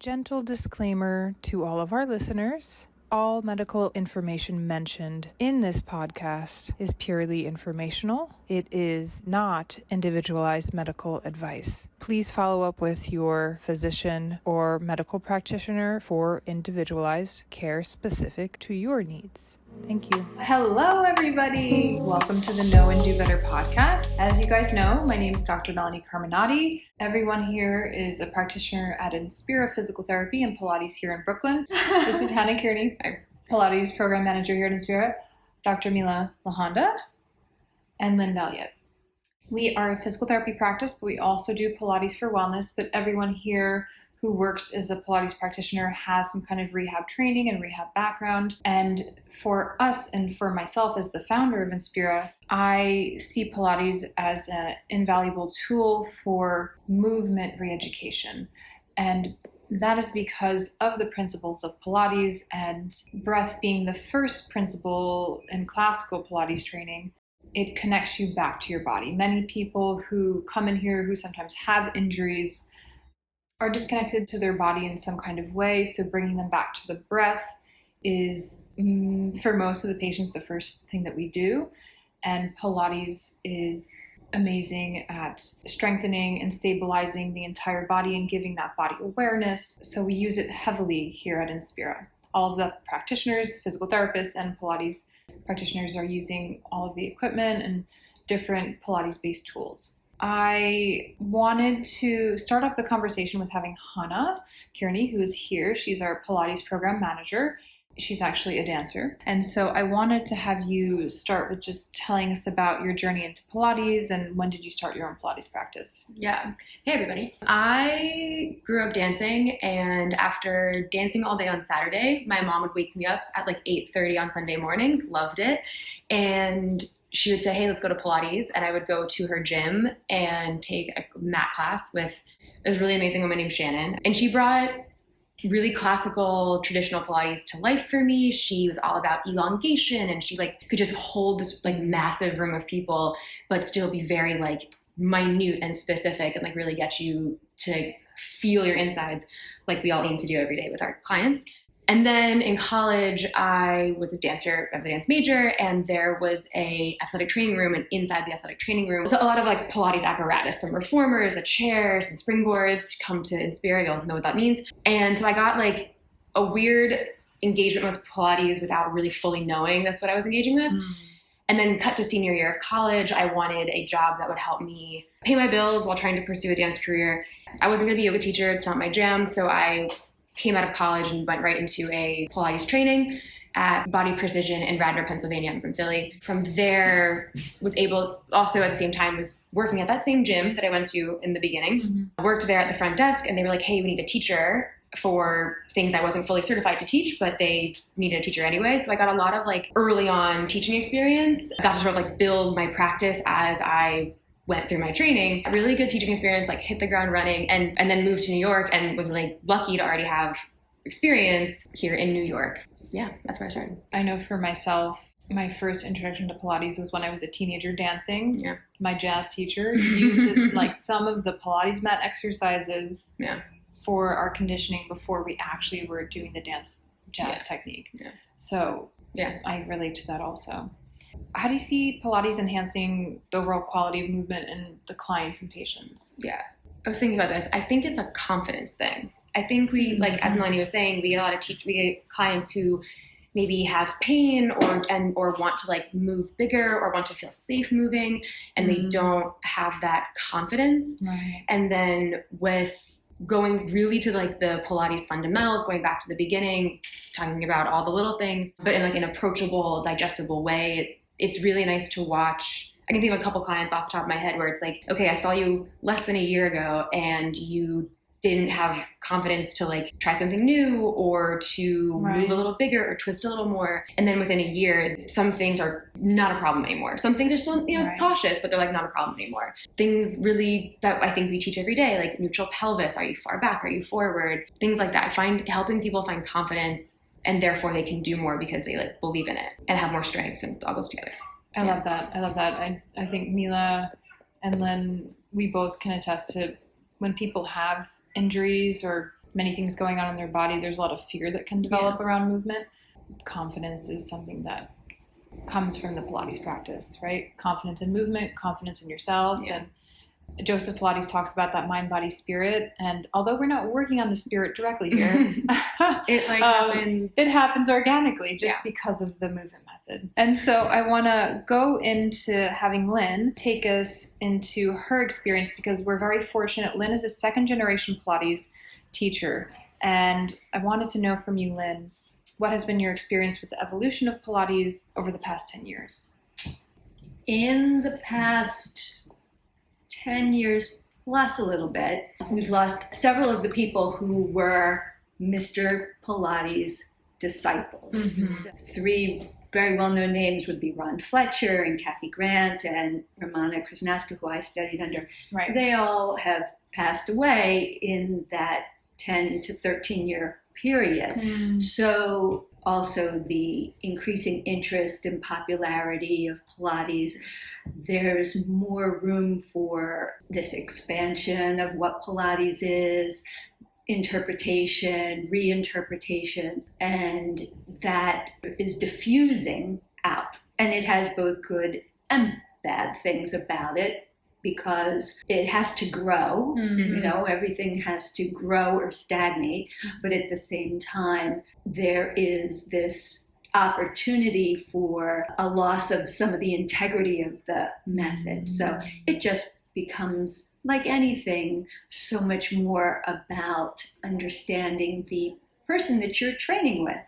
Gentle disclaimer to all of our listeners. All medical information mentioned in this podcast is purely informational. It is not individualized medical advice. Please follow up with your physician or medical practitioner for individualized care specific to your needs. Thank you. Hello, everybody. Welcome to the Know and Do Better podcast. As you guys know, my name is Dr. Melanie Carminati. Everyone here is a practitioner at Inspira Physical Therapy and Pilates here in Brooklyn. This is Hannah Kearney, Pilates Program Manager here at Inspira, Dr. Mila Lahanda, and Lynn Valiant. We are a physical therapy practice, but we also do Pilates for wellness, but everyone here who works as a Pilates practitioner has some kind of rehab training and rehab background. And for us and for myself as the founder of Inspira, I see Pilates as an invaluable tool for movement re-education. And that is because of the principles of Pilates, and breath being the first principle in classical Pilates training. It connects you back to your body. Many people who come in here who sometimes have injuries are disconnected to their body in some kind of way. So bringing them back to the breath is, for most of the patients, the first thing that we do. And Pilates is amazing at strengthening and stabilizing the entire body and giving that body awareness. So we use it heavily here at Inspira. All of the practitioners, physical therapists, and Pilates practitioners are using all of the equipment and different Pilates-based tools. I wanted to start off the conversation with having Hannah Kearney, who is here. She's our Pilates Program Manager. She's actually a dancer. And so I wanted to have you start with just telling us about your journey into Pilates and when did you start your own Pilates practice? Yeah. Hey, everybody. I grew up dancing, and after dancing all day on Saturday, my mom would wake me up at like 8:30 on Sunday mornings. Loved it. And she would say, hey, let's go to Pilates. And I would go to her gym and take a mat class with this really amazing woman named Shannon. And she brought really classical, traditional Pilates to life for me. She was all about elongation, and she could just hold this massive room of people, but still be very minute and specific and really get you to feel your insides like we all aim to do every day with our clients. And then in college, I was a dancer. I was a dance major, and there was a athletic training room, and inside the athletic training room was a lot of Pilates apparatus, some reformers, a chair, some springboards. Come to Inspira, you'll know what that means. And so I got a weird engagement with Pilates without really fully knowing that's what I was engaging with. And then cut to senior year of college, I wanted a job that would help me pay my bills while trying to pursue a dance career. I wasn't going to be a yoga teacher. It's not my jam. So I came out of college and went right into a Pilates training at Body Precision in Radnor, Pennsylvania. I'm from Philly. From there, was able, also at the same time, was working at that same gym that I went to in the beginning. Mm-hmm. Worked there at the front desk, and they were like, hey, we need a teacher for things I wasn't fully certified to teach, but they needed a teacher anyway. So I got a lot of early on teaching experience. I got to sort of build my practice as I went through my training. A really good teaching experience, hit the ground running, and then moved to New York and was really lucky to already have experience here in New York. Yeah, that's where I started. I know for myself, my first introduction to Pilates was when I was a teenager dancing. Yeah. My jazz teacher used it, some of the Pilates mat exercises for our conditioning before we actually were doing the jazz technique. Yeah. So I relate to that also. How do you see Pilates enhancing the overall quality of movement in the clients and patients? Yeah, I was thinking about this. I think it's a confidence thing. I think we, as Melanie was saying, we get a lot of we get clients who maybe have pain or want to move bigger or want to feel safe moving, and they don't have that confidence. Right. And then with going really to the Pilates fundamentals, going back to the beginning, talking about all the little things, but in an approachable, digestible way, it's really nice to watch. I can think of a couple clients off the top of my head where it's okay, I saw you less than a year ago and you didn't have confidence to try something new or to move a little bigger or twist a little more. And then within a year, some things are not a problem anymore. Some things are still, cautious, but they're not a problem anymore. Things really that I think we teach every day, neutral pelvis. Are you far back? Are you forward? Things like that. Helping people find confidence, and therefore they can do more because they believe in it and have more strength, and it all goes together. I love that. I think Mila and Lynn, we both can attest to when people have injuries or many things going on in their body, there's a lot of fear that can develop around movement. Confidence is something that comes from the Pilates practice, right? Confidence in movement, confidence in yourself. And Joseph Pilates talks about that mind, body, spirit. And although we're not working on the spirit directly here, it happens organically just because of the movement method. And so I want to go into having Lynn take us into her experience, because we're very fortunate. Lynn is a second generation Pilates teacher. And I wanted to know from you, Lynn, what has been your experience with the evolution of Pilates over the past 10 years? In the past 10 years plus a little bit, we've lost several of the people who were Mr. Pilates disciples. Mm-hmm. The three very well-known names would be Ron Fletcher and Kathy Grant and Romana Krasnaska, who I studied under. Right. They all have passed away in that 10 to 13-year period. Mm. So also the increasing interest and popularity of Pilates, there's more room for this expansion of what Pilates is, interpretation, reinterpretation, and that is diffusing out. And it has both good and bad things about it, because it has to grow, everything has to grow or stagnate, but at the same time, there is this opportunity for a loss of some of the integrity of the method. So it just becomes, like anything, so much more about understanding the person that you're training with,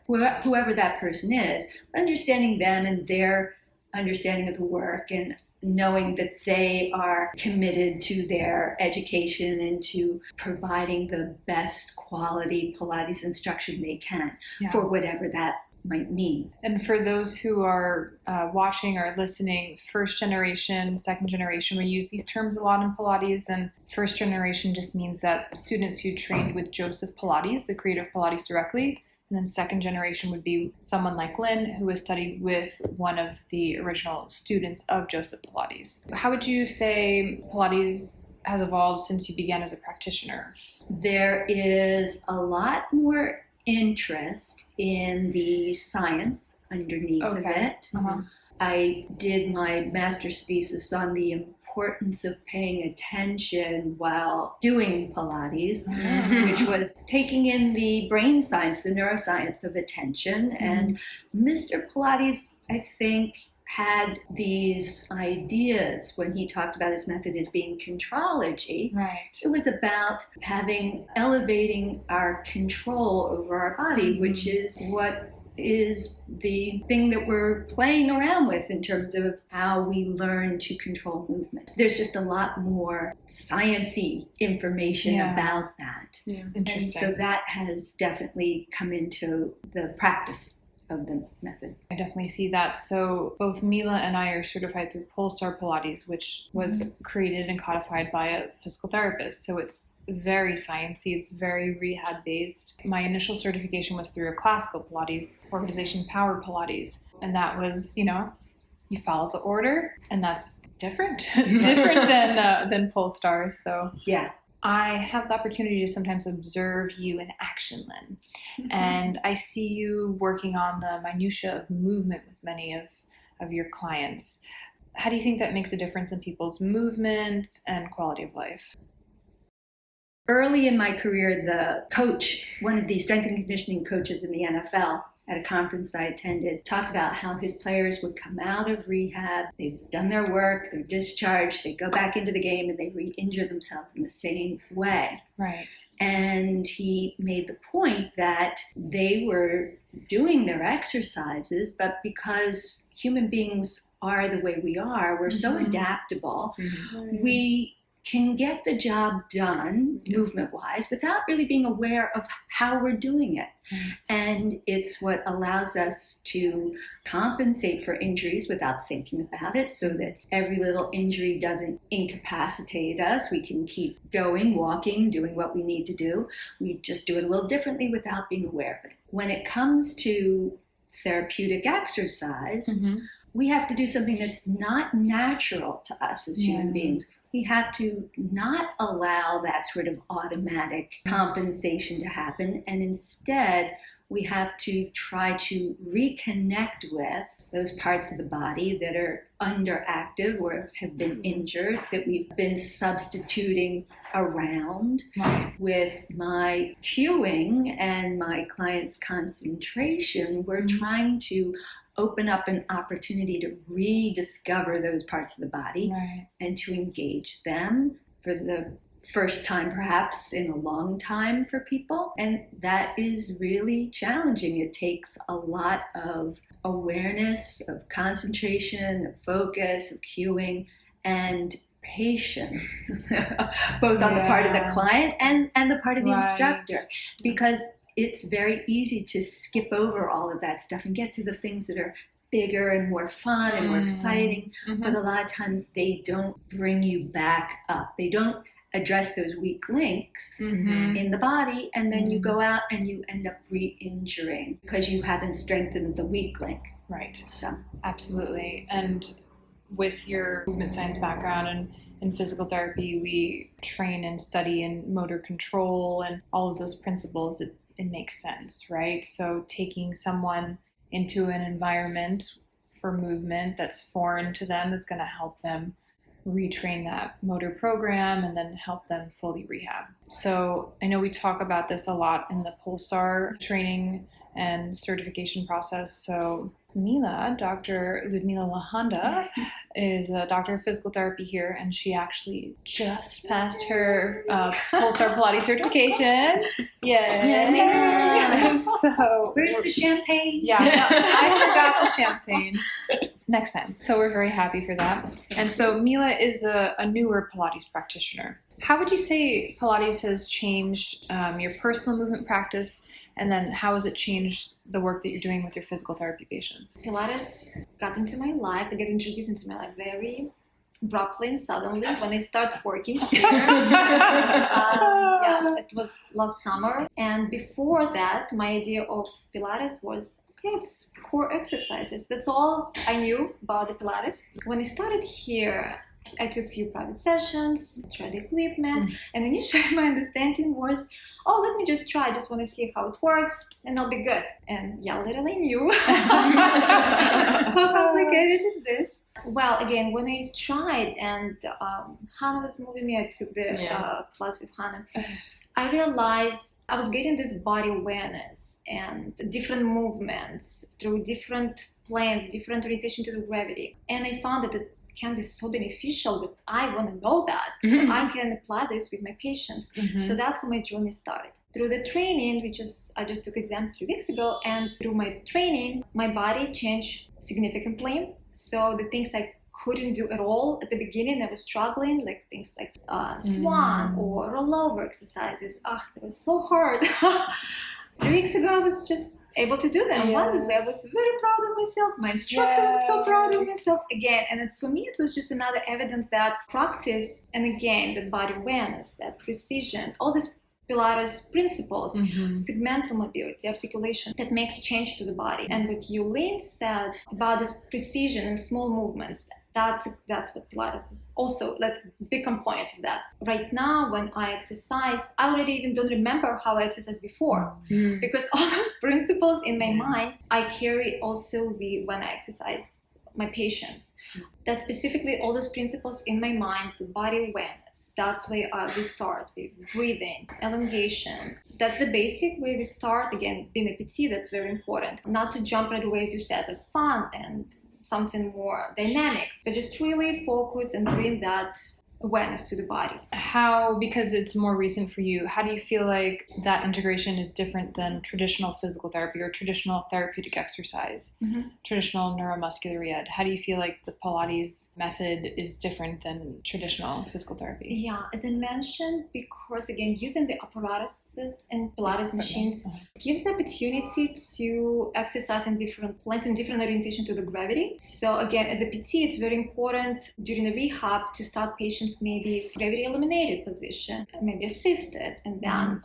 whoever that person is, understanding them and their understanding of the work, and knowing that they are committed to their education and to providing the best quality Pilates instruction they can for whatever that might mean. And for those who are watching or listening, first generation, second generation, we use these terms a lot in Pilates, and first generation just means that students who trained with Joseph Pilates, the creator of Pilates, directly. And then second generation would be someone like Lynn, who has studied with one of the original students of Joseph Pilates. How would you say Pilates has evolved since you began as a practitioner? There is a lot more interest in the science underneath of it. Uh-huh. I did my master's thesis on the importance of paying attention while doing Pilates, which was taking in the brain science, the neuroscience of attention. And Mr. Pilates, I think, had these ideas when he talked about his method as being contrology. Right. It was about elevating our control over our body, which is what is the thing that we're playing around with in terms of how we learn to control movement. There's just a lot more science-y information about that. Yeah. Interesting. And so that has definitely come into the practice of the method. I definitely see that. So both Mila and I are certified through Polestar Pilates, which was created and codified by a physical therapist. So it's very sciencey, it's very rehab based. My initial certification was through a classical Pilates organization, Power Pilates, and that was, you follow the order, and that's different than Polestar. So yeah. I have the opportunity to sometimes observe you in action, Lynn, and I see you working on the minutia of movement with many of your clients. How do you think that makes a difference in people's movement and quality of life? Early in my career, the coach, one of the strength and conditioning coaches in the NFL, at a conference I attended, talked about how his players would come out of rehab, they've done their work, they're discharged, they go back into the game, and they re-injure themselves in the same way. Right. And he made the point that they were doing their exercises, but because human beings are the way we are, we're so adaptable, we can get the job done movement-wise without really being aware of how we're doing it. And it's what allows us to compensate for injuries without thinking about it, so that every little injury doesn't incapacitate us. We can keep going, walking, doing what we need to do. We just do it a little differently without being aware of it. When it comes to therapeutic exercise, we have to do something that's not natural to us as human beings. we have to not allow that sort of automatic compensation to happen, and instead we have to try to reconnect with those parts of the body that are underactive or have been injured, that we've been substituting around. Right. With my cueing and my client's concentration, we're trying to open up an opportunity to rediscover those parts of the body, Right. and to engage them for the first time perhaps in a long time for people. And that is really challenging. It takes a lot of awareness, of concentration, of focus, of cueing, and patience, both on the part of the client and the part of the instructor, because it's very easy to skip over all of that stuff and get to the things that are bigger and more fun and more exciting. But a lot of times they don't bring you back up. They don't address those weak links in the body, and then you go out and you end up re-injuring because you haven't strengthened the weak link. Right. So Absolutely. And with your movement science background and in physical therapy, we train and study in motor control and all of those principles. It makes sense, right? So taking someone into an environment for movement that's foreign to them is going to help them retrain that motor program and then help them fully rehab. So I know we talk about this a lot in the Polestar training and certification process. So Mila, Dr. Ludmila Lahanda, is a doctor of physical therapy here, and she actually just passed her Polestar Pilates certification. Yay! So where's the champagne? Yeah, I forgot the champagne. Next time. So we're very happy for that. And so Mila is a newer Pilates practitioner. How would you say Pilates has changed your personal movement practice, and then how has it changed the work that you're doing with your physical therapy patients? Pilates got into my life, they got introduced into my life very abruptly and suddenly when I started working here. It was last summer. And before that, my idea of Pilates was, okay, it's core exercises. That's all I knew about the Pilates. When I started here, I took a few private sessions, tried equipment, and initially my understanding was, oh, let me just try. I just want to see how it works, and I'll be good. And little I knew how complicated is this. Well, again, when I tried, and Hannah was moving me, I took the class with Hannah. I realized I was getting this body awareness and different movements through different planes, different orientation to the gravity. And I found that it can be so beneficial, but I want to know that. So I can apply this with my patients. So that's how my journey started. Through the training, I just took exam 3 weeks ago, and through my training, my body changed significantly. So the things I couldn't do at all at the beginning, I was struggling, like things like swan or rollover exercises. That was so hard. 3 weeks ago, I was just able to do them wonderfully. I was very proud of myself. My instructor was so proud of myself again. And for me, it was just another evidence that practice, and again, that body awareness, that precision, all these Pilates principles, segmental mobility, articulation, that makes change to the body. And what Yulene said about this precision and small movements, that's what Pilates is also, that's a big component of that. Right now, when I exercise, I already even don't remember how I exercised before, because all those principles in my mind, I carry also when I exercise my patients. That specifically all those principles in my mind, the body awareness, that's where we start with breathing, elongation. That's the basic way we start. Again, being a PT, that's very important. Not to jump right away, as you said, like fun and something more dynamic, but just really focus and bring that awareness to the body. How, because it's more recent for you, how do you feel like that integration is different than traditional physical therapy or traditional therapeutic exercise, traditional neuromuscular rehab? How do you feel like the Pilates method is different than traditional physical therapy? Yeah, as I mentioned, because again, using the apparatuses and Pilates machines gives the opportunity to exercise in different planes and different orientation to the gravity. So again, as a PT, it's very important during the rehab to start patients maybe gravity eliminated position, maybe assisted, and then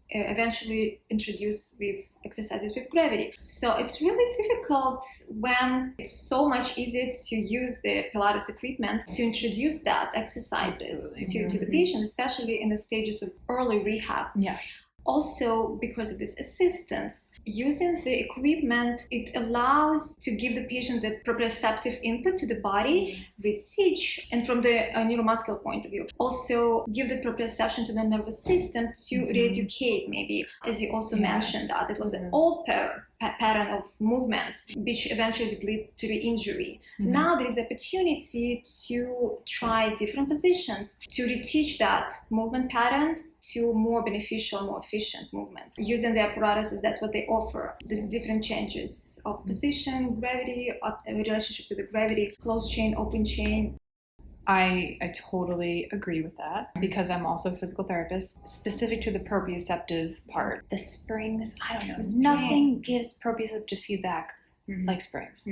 eventually introduce with exercises with gravity. So it's really difficult when it's so much easier to use the Pilates equipment to introduce that exercises to the patient, especially in the stages of early rehab. Yeah. Also, because of this assistance, using the equipment, it allows to give the patient the proprioceptive input to the body, reteach, and from the neuromuscular point of view, also give the proprioception to the nervous system to re-educate, maybe, as you also mentioned, that it was an old pattern of movements, which eventually would lead to the injury. Now there is opportunity to try different positions, to reteach that movement pattern to more beneficial, more efficient movement. Using the apparatuses, that's what they offer. The different changes of position, gravity, relationship to the gravity, closed chain, open chain. I totally agree with that because I'm also a physical therapist. Specific to the proprioceptive part, the springs, I don't know, nothing gives proprioceptive feedback like springs.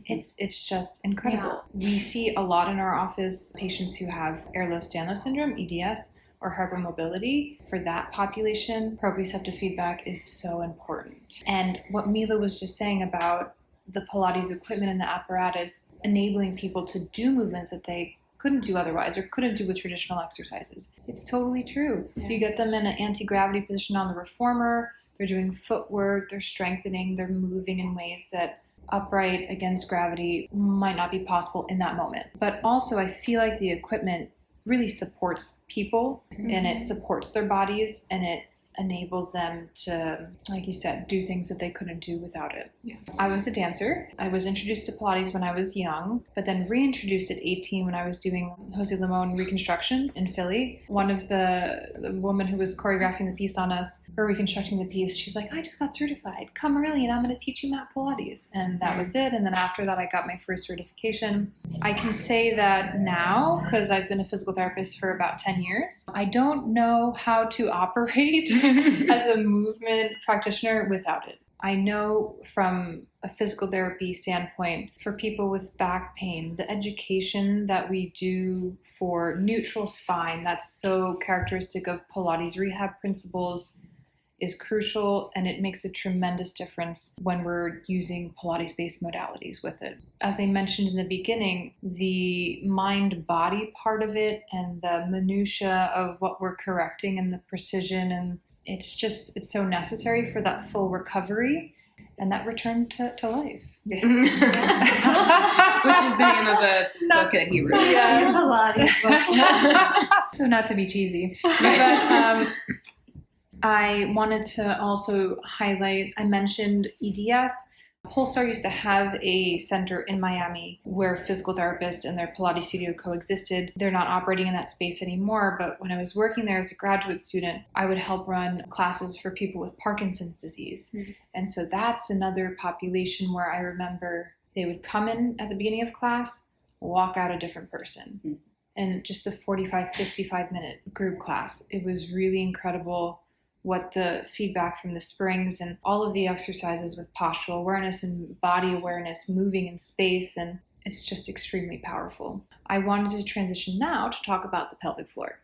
It's just incredible. We see a lot in our office patients who have Ehlers-Danlos syndrome, EDS, or hypermobility. For that population, proprioceptive feedback is so important. And what Mila was just saying about the Pilates equipment and the apparatus enabling people to do movements that they couldn't do otherwise or couldn't do with traditional exercises. It's totally true. Yeah. You get them in an anti-gravity position on the reformer, they're doing footwork, they're strengthening, they're moving in ways that upright against gravity might not be possible in that moment. But also I feel like the equipment really supports people and it supports their bodies and it enables them to, like you said, do things that they couldn't do without it. Yeah. I was a dancer. I was introduced to Pilates when I was young, but then reintroduced at 18 when I was doing Jose Limon reconstruction in Philly. One of the woman who was choreographing the piece on us, or reconstructing the piece, she's like, I just got certified. Come early and I'm going to teach you mat Pilates. And that was it. And then after that, I got my first certification. I can say that now, because I've been a physical therapist for about 10 years, I don't know how to operate as a movement practitioner without it. I know from a physical therapy standpoint, for people with back pain, the education that we do for neutral spine, that's so characteristic of Pilates rehab principles, is crucial, and it makes a tremendous difference when we're using Pilates-based modalities with it. As I mentioned in the beginning, the mind-body part of it and the minutia of what we're correcting and the precision, and it's so necessary for that full recovery and that return to life. Which is the name of a book that he wrote. So not to be cheesy, but I wanted to also highlight, I mentioned EDS. Polestar used to have a center in Miami where physical therapists and their Pilates studio coexisted. They're not operating in that space anymore, but when I was working there as a graduate student, I would help run classes for people with Parkinson's disease. And so that's another population where I remember they would come in at the beginning of class, walk out a different person. And just a 45, 55-minute group class. It was really incredible what the feedback from the springs and all of the exercises with postural awareness and body awareness, moving in space, and it's just extremely powerful. I wanted to transition now to talk about the pelvic floor.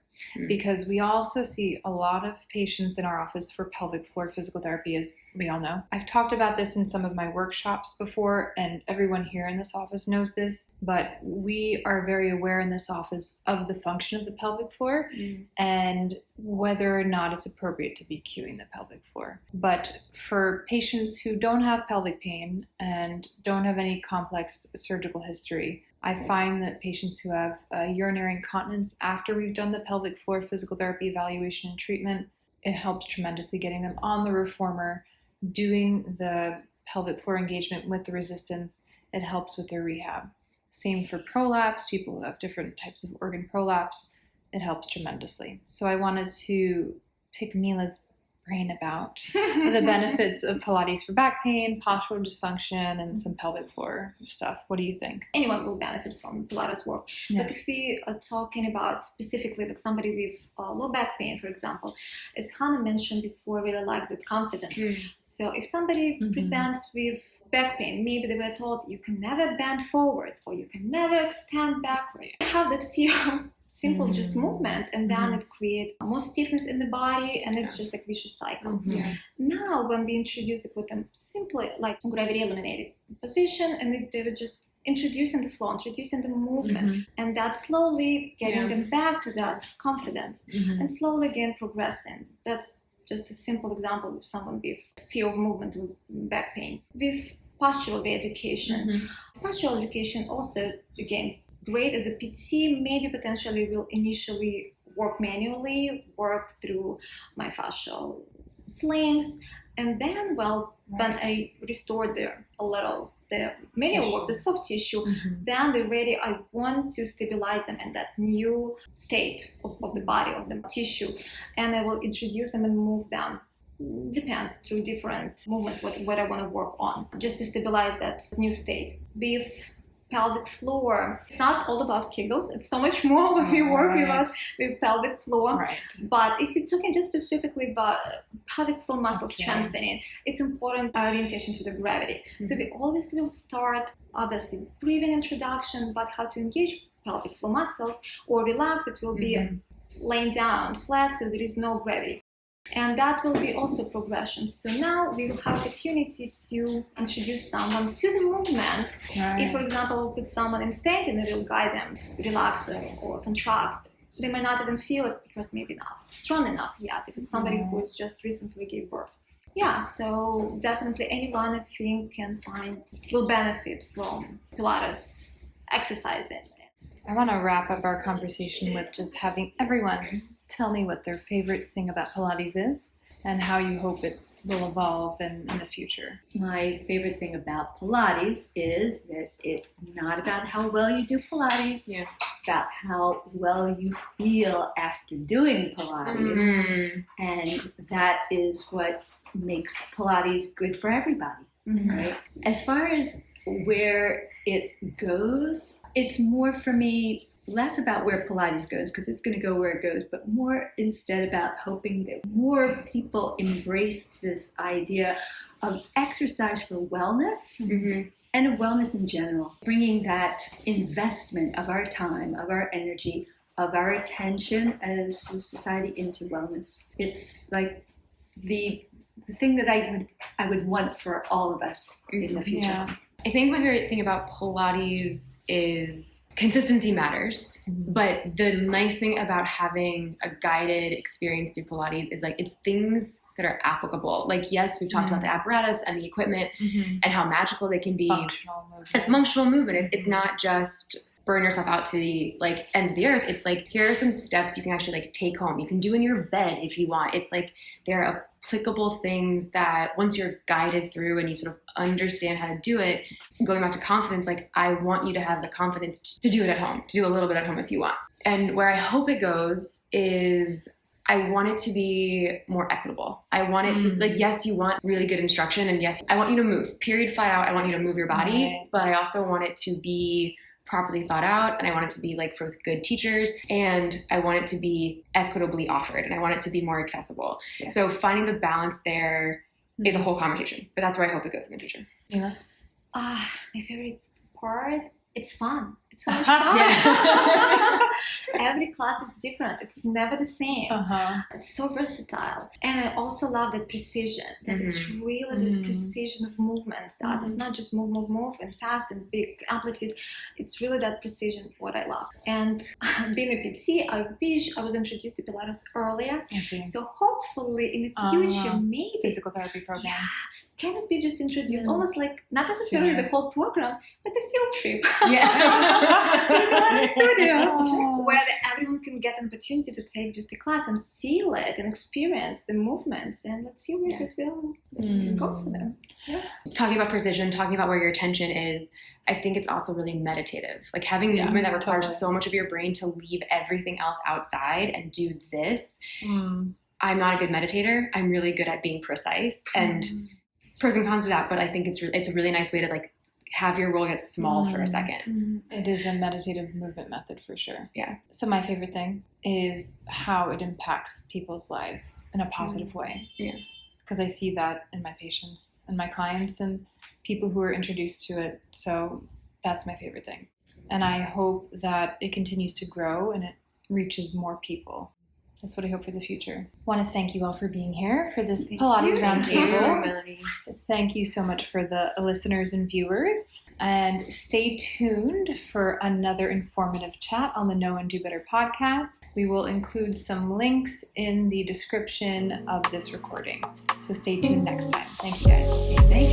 Because we also see a lot of patients in our office for pelvic floor physical therapy, as we all know. I've talked about this in some of my workshops before, and everyone here in this office knows this, but we are very aware in this office of the function of the pelvic floor and whether or not it's appropriate to be cueing the pelvic floor. But for patients who don't have pelvic pain and don't have any complex surgical history, I find that patients who have urinary incontinence after we've done the pelvic floor physical therapy evaluation and treatment, it helps tremendously getting them on the reformer, doing the pelvic floor engagement with the resistance. It helps with their rehab. Same for prolapse, people who have different types of organ prolapse, it helps tremendously. So I wanted to pick Mila's brain about the benefits of Pilates for back pain, postural dysfunction, and some pelvic floor stuff. What do you think? Anyone will benefit from Pilates work. Yeah. But if we are talking about specifically like somebody with low back pain, for example, as Hannah mentioned before, I really like the confidence. So if somebody presents with back pain, maybe they were told you can never bend forward or you can never extend backwards. I have that fear of simple just movement, and then it creates more stiffness in the body, and it's just like vicious cycle. Now when we introduce, they put them simply like gravity eliminated position, and they were just introducing the flow, introducing the movement, and that slowly getting them back to that confidence, and slowly again progressing. That's just a simple example of someone with fear of movement and back pain. With postural re-education. Postural education also, again, great as a PT, maybe potentially will initially work manually, work through my fascial slings, and then, when I restored the manual work, the soft tissue, then they're ready. I want to stabilize them in that new state of the body, of the tissue, and I will introduce them and move them. Depends through different movements what I want to work on, just to stabilize that new state. With pelvic floor, it's not all about Kegels, it's so much more what we work about with pelvic floor. But if you're talking just specifically about pelvic floor muscle strengthening, it's important orientation to the gravity. So we always will start, obviously, breathing introduction, but how to engage pelvic floor muscles or relax, it will be laying down flat, so there is no gravity. And that will be also progression. So now we will have opportunity to introduce someone to the movement. If, for example, we'll put someone in standing, and we'll guide them, relax or contract. They might not even feel it because maybe not strong enough yet, if it's somebody who has just recently gave birth. So definitely anyone I think will benefit from Pilates exercising. I want to wrap up our conversation with just having everyone tell me what their favorite thing about Pilates is and how you hope it will evolve in the future. My favorite thing about Pilates is that it's not about how well you do Pilates. It's about how well you feel after doing Pilates. And that is what makes Pilates good for everybody, right? As far as where it goes, it's more for me less about where Pilates goes, because it's going to go where it goes, but more instead about hoping that more people embrace this idea of exercise for wellness and of wellness in general. Bringing that investment of our time, of our energy, of our attention as a society into wellness. It's like the thing that I would want for all of us in the future. I think my favorite thing about Pilates is consistency matters, but the nice thing about having a guided experience through Pilates is like it's things that are applicable. Like, yes, we've talked about the apparatus and the equipment and how magical they can be. It's functional movement. It's not just burn yourself out to the ends of the earth. It's like, here are some steps you can actually take home. You can do in your bed if you want. It's like there are applicable things that once you're guided through and you sort of understand how to do it, going back to confidence, I want you to have the confidence to do it at home, to do a little bit at home if you want. And where I hope it goes is I want it to be more equitable. I want it to, yes, you want really good instruction, and yes, I want you to move, period, flat out. I want you to move your body, but I also want it to be properly thought out, and I want it to be for good teachers, and I want it to be equitably offered, and I want it to be more accessible. So finding the balance there is a whole conversation, but that's where I hope it goes in the future. My favorite part, it's fun. It's so much fun. Every class is different. It's never the same. It's so versatile. And I also love that precision, that it's really the precision of movements, that it's not just move, and fast and big amplitude. It's really that precision, what I love. And being a PT, I wish I was introduced to Pilates earlier. So hopefully in the future, maybe physical therapy programs. Can it be just introduced, almost not necessarily the whole program, but the field trip to the Pilates studio, where everyone can get an opportunity to take just a class and feel it and experience the movements, and let's see where it will go for them. Talking about precision, talking about where your attention is, I think it's also really meditative. Having movement that requires so much of your brain to leave everything else outside and do this. I'm not a good meditator. I'm really good at being precise, and pros and cons to that, but I think it's a really nice way to have your role get small for a second. It is a meditative movement method for sure. So my favorite thing is how it impacts people's lives in a positive way. Because I see that in my patients and my clients and people who are introduced to it. So that's my favorite thing. And I hope that it continues to grow and it reaches more people. That's what I hope for the future. I want to thank you all for being here for this Thank Pilates you. Roundtable. Melanie. Thank you so much for the listeners and viewers. And stay tuned for another informative chat on the Know and Do Better podcast. We will include some links in the description of this recording. So stay tuned next time. Thank you guys. Thank